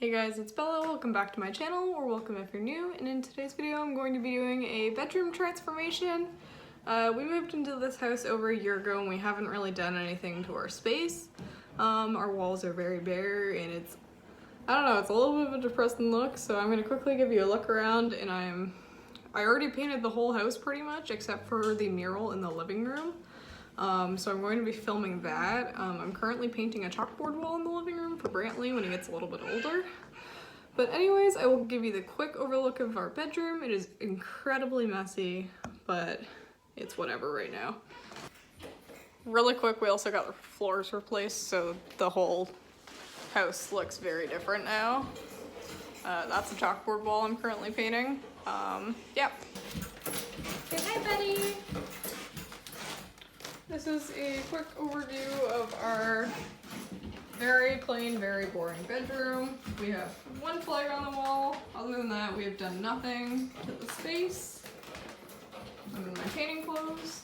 Hey guys, it's Bella. Welcome back to my channel, or welcome if you're new. And in today's video, I'm going to be doing a bedroom transformation. We moved into this house over a year ago and we haven't really done anything to our space. Our walls are very bare and it's a little bit of a depressing look, so I'm gonna quickly give you a look around. And I already painted the whole house pretty much, except for the mural in the living room. So I'm going to be filming that. I'm currently painting a chalkboard wall in the living room for Brantley when he gets a little bit older. But anyways, I will give you the quick overlook of our bedroom. It is incredibly messy, but it's whatever right now. Really quick, we also got the floors replaced, so the whole house looks very different now. That's the chalkboard wall I'm currently painting. Yeah. Say hi, buddy. This is a quick overview of our very plain, very boring bedroom. We have one flag on the wall. Other than that, we have done nothing to the space. I'm in my painting clothes.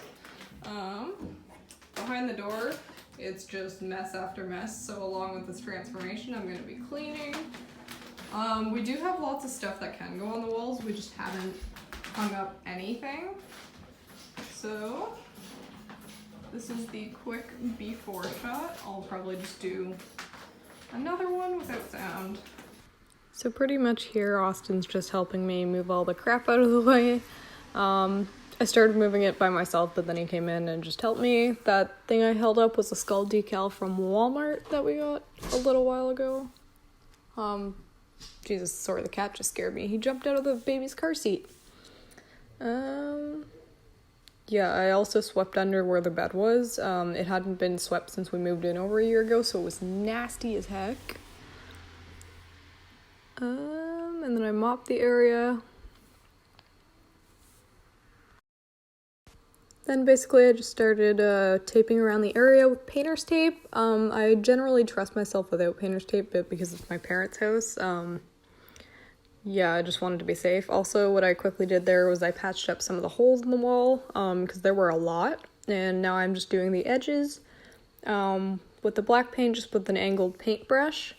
Behind the door, it's just mess after mess. So along with this transformation, I'm going to be cleaning. We do have lots of stuff that can go on the walls. We just haven't hung up anything. So this is the quick before shot. I'll probably just do another one without sound. So pretty much here, Austin's just helping me move all the crap out of the way. I started moving it by myself, but then he came in and just helped me. That thing I held up was a skull decal from Walmart that we got a little while ago. Jesus, sorry, the cat just scared me. He jumped out of the baby's car seat. Yeah, I also swept under where the bed was. It hadn't been swept since we moved in over a year ago, so it was nasty as heck. And then I mopped the area. Then basically I just started taping around the area with painter's tape. I generally trust myself without painter's tape, but because it's my parents' house, yeah, I just wanted to be safe. Also, what I quickly did there was I patched up some of the holes in the wall, because there were a lot. And now I'm just doing the edges with the black paint, just with an angled paintbrush.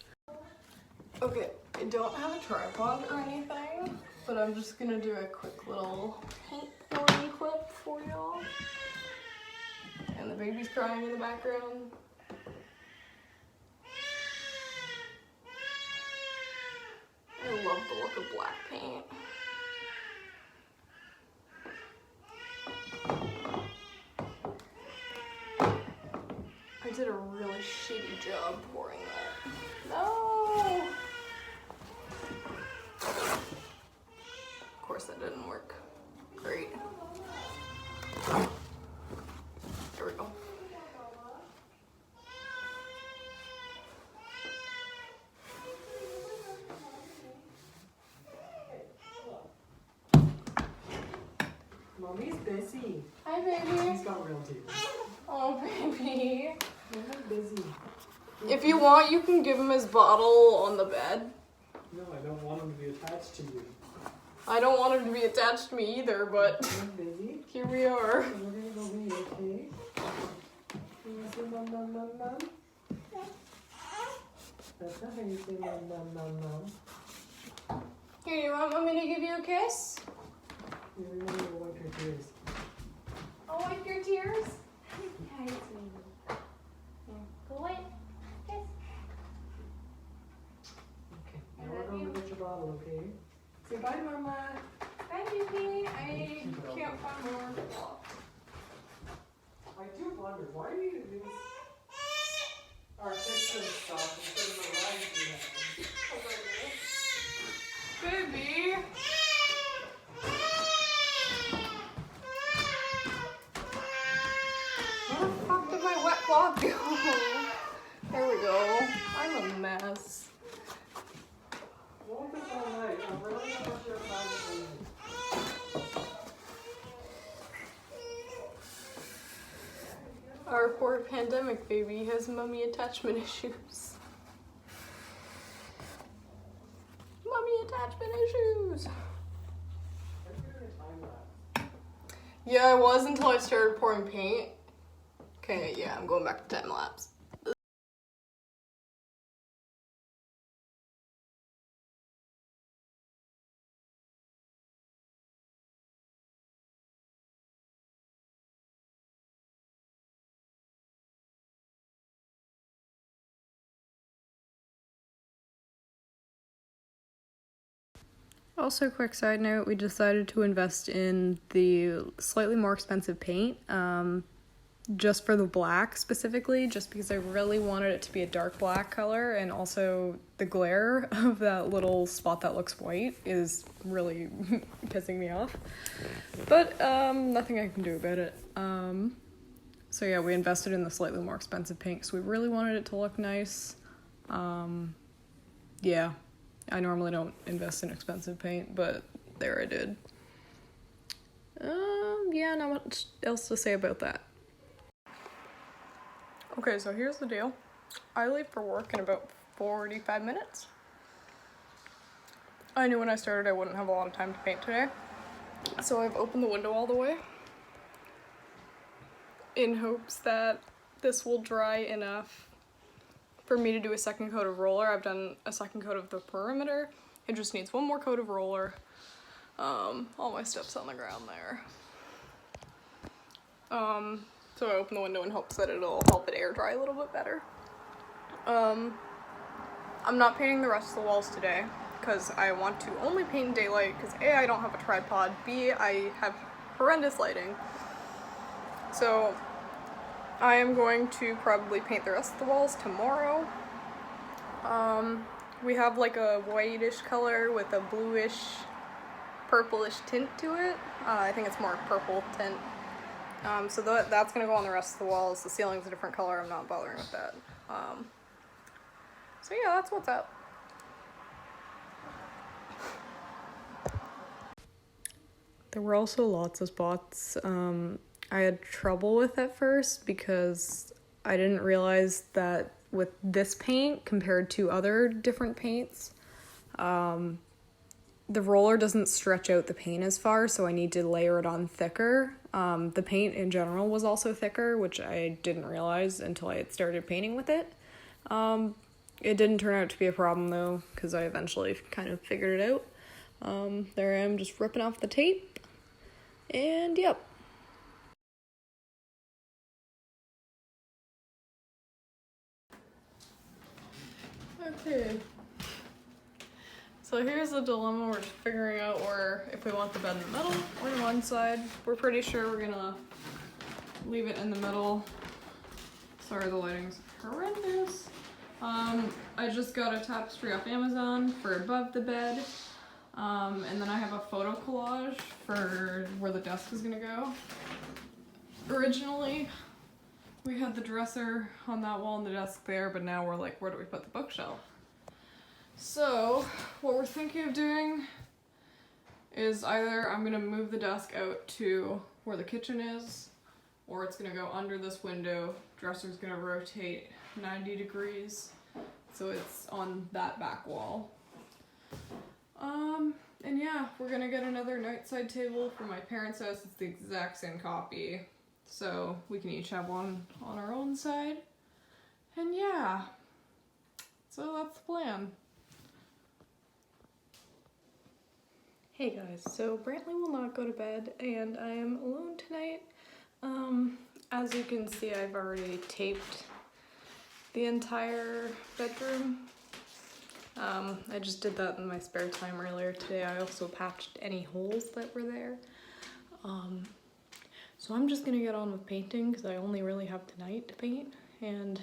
Okay, I don't have a tripod or anything, but I'm just gonna do a quick little paint pouring clip for y'all. And the baby's crying in the background. I love the look of black paint. I did a really shitty job pouring that. No! Of course that didn't work. Great. There we go. Mommy's busy. Hi, baby. He's got real tears. Oh, baby. Mommy's busy. If you want, you can give him his bottle on the bed. No, I don't want him to be attached to you. I don't want him to be attached to me either, but I'm busy. here we are. So we're gonna go be okay. You wanna say mom, mom, mom, mom? That's not how you say mom, mom, mom, mom. Here, you want mommy to give you a kiss? You remember to wipe your tears. I'll wipe your tears. Hi, sweetie. Go away. Kiss. Okay, now we're going to get your bottle, okay? Say bye, Mama. Bye, baby. I can't find more cloth. I do wonder, why do you use our kitchen stuff instead of the rags we have? Baby. Where the fuck did my wet cloth go? There we go. I'm a mess. Won't be all night. I'm really not sure if I'm going to. Our poor pandemic baby has mummy attachment issues. Mummy attachment issues. Yeah, I was until I started pouring paint. Okay, yeah, I'm going back to time lapse. Also, quick side note, we decided to invest in the slightly more expensive paint, just for the black specifically, just because I really wanted it to be a dark black color, and also the glare of that little spot that looks white is really pissing me off. But nothing I can do about it. So yeah, we invested in the slightly more expensive paint because we really wanted it to look nice. Yeah, I normally don't invest in expensive paint, but there I did. Yeah, not much else to say about that. Okay, so here's the deal. I leave for work in about 45 minutes. I knew when I started I wouldn't have a lot of time to paint today, so I've opened the window all the way in hopes that this will dry enough for me to do a second coat of roller. I've done a second coat of the perimeter. It just needs one more coat of roller. All my stuff's on the ground there. So I open the window in hopes that it'll help it air dry a little bit better. I'm not painting the rest of the walls today because I want to only paint in daylight because A, I don't have a tripod, B, I have horrendous lighting. So I am going to probably paint the rest of the walls tomorrow. We have like a whitish color with a bluish, purplish tint to it. I think it's more purple tint. So that's gonna go on the rest of the walls. The ceiling's a different color, I'm not bothering with that. So yeah, that's what's up. There were also lots of spots I had trouble with at first because I didn't realize that with this paint compared to other different paints, the roller doesn't stretch out the paint as far, so I need to layer it on thicker. The paint in general was also thicker, which I didn't realize until I had started painting with it. It didn't turn out to be a problem though, because I eventually kind of figured it out. There I am just ripping off the tape, and yep. Okay. So here's the dilemma. We're just figuring out if we want the bed in the middle or to one side. We're pretty sure we're gonna leave it in the middle. Sorry, the lighting's horrendous. I just got a tapestry off Amazon for above the bed. And then I have a photo collage for where the desk is gonna go. Originally, we had the dresser on that wall and the desk there, but now we're like, where do we put the bookshelf? So, what we're thinking of doing is either I'm gonna move the desk out to where the kitchen is, or it's gonna go under this window. Dresser's gonna rotate 90 degrees, so it's on that back wall. And yeah, we're gonna get another nightside table from my parents' house. It's the exact same copy, so we can each have one on our own side. And yeah, so that's the plan. Hey guys, so Brantley will not go to bed and I am alone tonight. As you can see, I've already taped the entire bedroom. I just did that in my spare time earlier today. I also patched any holes that were there. So I'm just gonna get on with painting because I only really have tonight to paint. And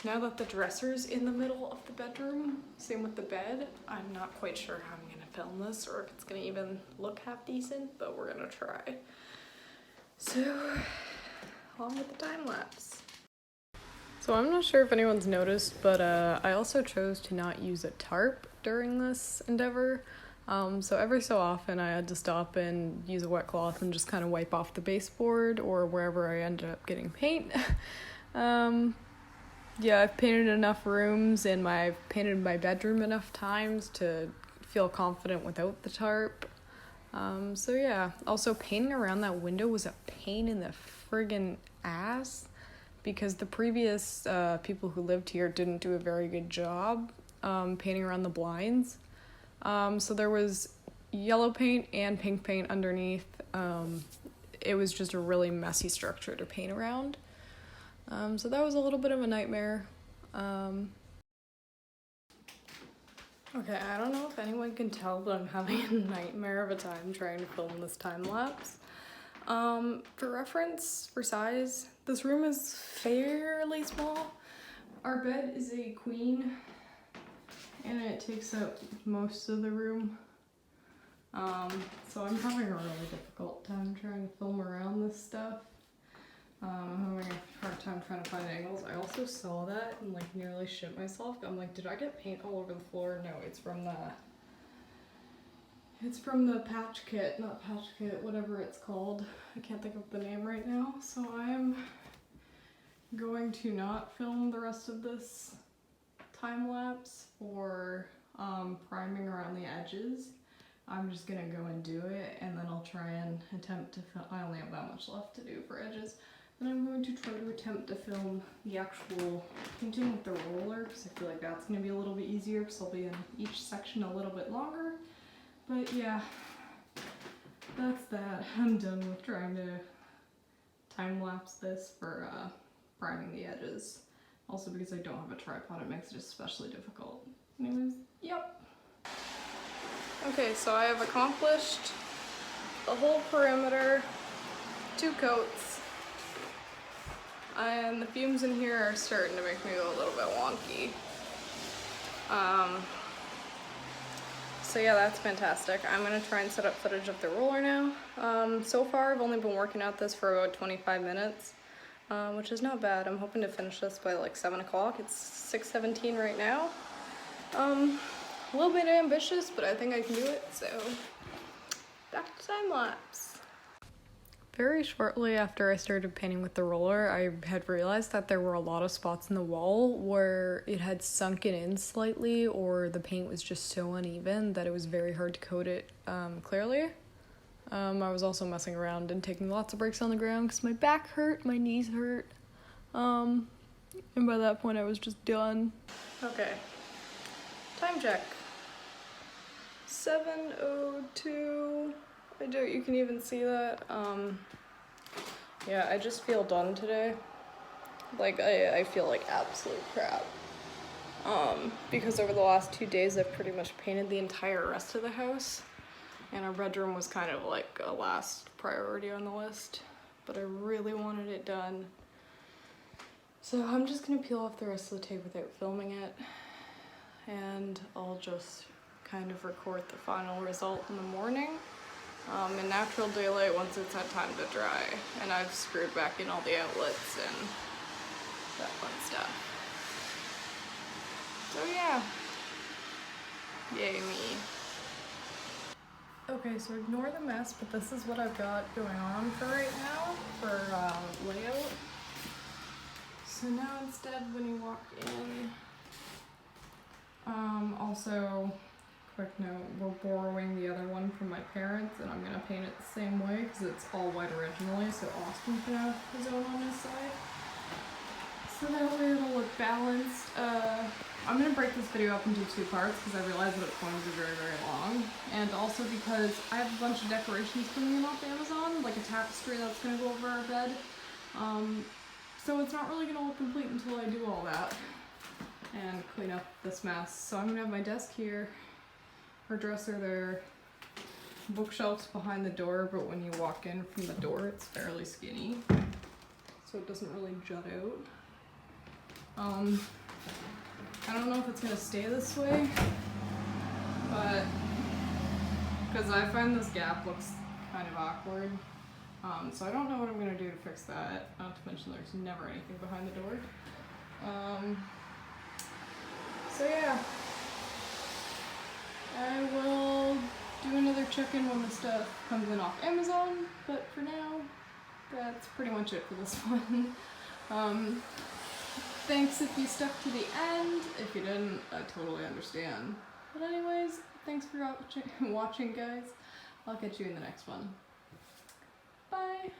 now that the dresser's in the middle of the bedroom, same with the bed, I'm not quite sure how I'm gonna film this or if it's gonna even look half decent, but we're gonna try. So, on with the time lapse. So I'm not sure if anyone's noticed, but I also chose to not use a tarp during this endeavor. So every so often I had to stop and use a wet cloth and just kind of wipe off the baseboard or wherever I ended up getting paint. Yeah, I've painted enough rooms and I've painted my bedroom enough times to feel confident without the tarp. So yeah, also painting around that window was a pain in the friggin' ass because the previous people who lived here didn't do a very good job painting around the blinds. So there was yellow paint and pink paint underneath. It was just a really messy structure to paint around. So that was a little bit of a nightmare. Okay, I don't know if anyone can tell, but I'm having a nightmare of a time trying to film this time lapse. For reference, for size, this room is fairly small. Our bed is a queen, and it takes up most of the room. So I'm having a really difficult time trying to film around this stuff. I'm having a hard time trying to find angles. I also saw that and like nearly shit myself. I'm like, did I get paint all over the floor? No, it's from the patch kit, not patch kit, whatever it's called. I can't think of the name right now. So I'm going to not film the rest of this time lapse for priming around the edges. I'm just gonna go and do it, and then I'll try and attempt to film. I only have that much left to do for edges. Then I'm going to try to attempt to film the actual painting with the roller, because I feel like that's gonna be a little bit easier, because I'll be in each section a little bit longer. But yeah, that's that. I'm done with trying to time lapse this for priming the edges. Also because I don't have a tripod, it makes it especially difficult. Anyways, yep. Okay, so I have accomplished the whole perimeter, 2 coats, and the fumes in here are starting to make me go a little bit wonky. So yeah, that's fantastic. I'm gonna try and set up footage of the roller now. So far I've only been working at this for about 25 minutes, which is not bad. I'm hoping to finish this by like 7 o'clock. It's 6:17 right now. A little bit ambitious, but I think I can do it, so back to time lapse. Very shortly after I started painting with the roller, I had realized that there were a lot of spots in the wall where it had sunken in slightly, or the paint was just so uneven that it was very hard to coat it clearly. I was also messing around and taking lots of breaks on the ground because my back hurt, my knees hurt, and by that point I was just done. Okay, time check. 7:02. I doubt you can even see that. Yeah, I just feel done today. Like, I feel like absolute crap. Because over the last 2 days I've pretty much painted the entire rest of the house, and our bedroom was kind of like a last priority on the list, but I really wanted it done. So I'm just gonna peel off the rest of the tape without filming it, and I'll just kind of record the final result in the morning in natural daylight once it's had time to dry, and I've screwed back in all the outlets and that fun stuff. So yeah, yay me. Okay, so ignore the mess, but this is what I've got going on for right now for layout. So now instead when you walk in, also, quick note, we're borrowing the other one from my parents, and I'm gonna paint it the same way because it's all white originally, so Austin can have his own on his side. So that way it'll look balanced. I'm gonna break this video up into 2 parts because I realize that it's going to be very, very long, and also because I have a bunch of decorations coming in off Amazon, like a tapestry that's gonna go over our bed. So it's not really gonna look complete until I do all that and clean up this mess. So I'm gonna have my desk here, our dresser there, bookshelves behind the door, but when you walk in from the door it's fairly skinny, so it doesn't really jut out. I don't know if it's gonna stay this way, but because I find this gap looks kind of awkward, so I don't know what I'm gonna do to fix that, not to mention there's never anything behind the door. So yeah, I will do another check-in when the stuff comes in off Amazon, but for now, that's pretty much it for this one. Thanks if you stuck to the end. If you didn't, I totally understand. But anyways, thanks for watching, guys. I'll catch you in the next one. Bye!